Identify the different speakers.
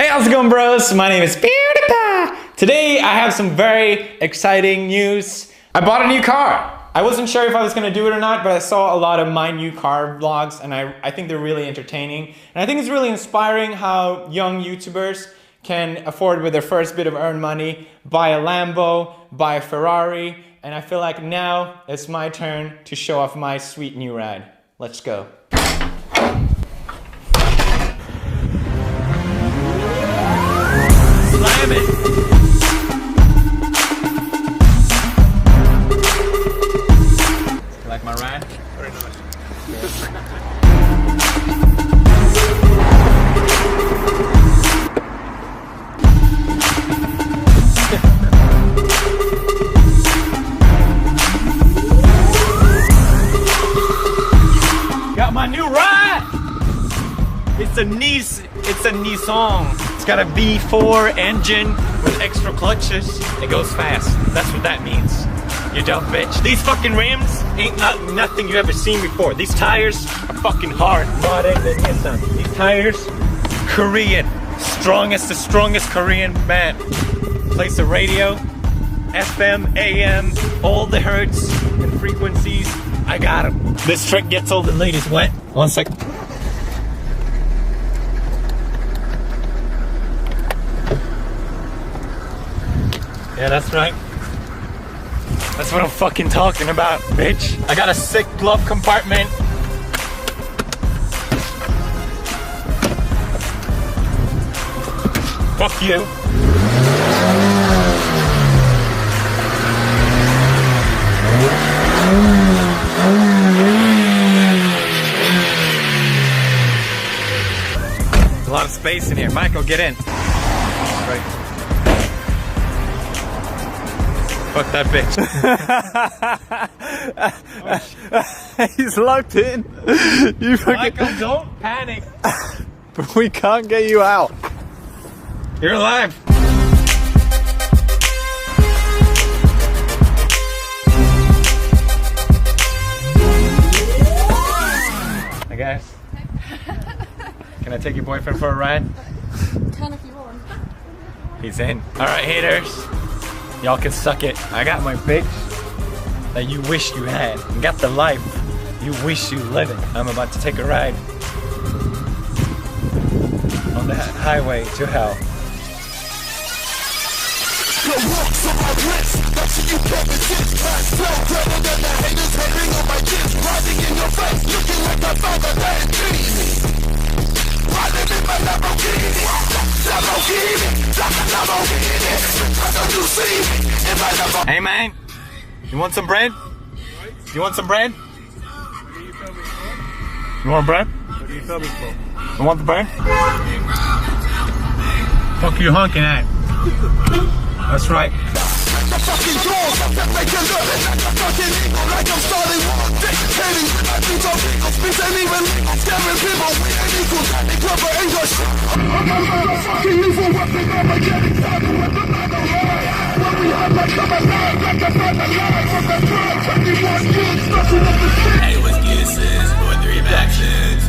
Speaker 1: Hey, how's it going, bros? My name is Pewdiepie. Today I have some very exciting news. I bought a new car. I wasn't sure if I was gonna do it or not, but I saw a lot of my new car vlogs and I think they're really entertaining. And I think it's really inspiring how young YouTubers can afford with their first bit of earned money, buy a Lambo, buy a Ferrari, and I feel like now it's my turn to show off my sweet new ride. Let's go. Slam it! Like my ride? Very nice. Got my new ride! It's a Nissan. It's got a V4 engine with extra clutches. It goes fast. That's what that means. You dumb bitch. These fucking rims ain't nothing you ever seen before. These tires are fucking hard. Modded than Nissan. These tires, Korean. The strongest Korean band. Plays the radio, FM, AM, all the hertz and frequencies. I got them. This trick gets all the ladies wet. One sec. Yeah, that's right. That's what I'm fucking talking about, bitch. I got a sick glove compartment. Fuck you. There's a lot of space in here. Michael, get in. Right. Fuck that bitch.
Speaker 2: He's locked in. You
Speaker 1: Michael, don't panic.
Speaker 2: But we can't get you out.
Speaker 1: You're alive. Hi guys. Can I take your boyfriend for a ride?
Speaker 3: Can if you want.
Speaker 1: He's in. Alright, haters. Y'all can suck it. I got my bitch that you wish you had. You got the life you wish you living. I'm about to take a ride on the highway to hell. Hey man, you want some bread? You want some bread? You want bread?
Speaker 2: What do you tell me for?
Speaker 1: You want the bread? Fuck you honking at? That's right.
Speaker 4: Hey, what's good, sis? 4-3 actions.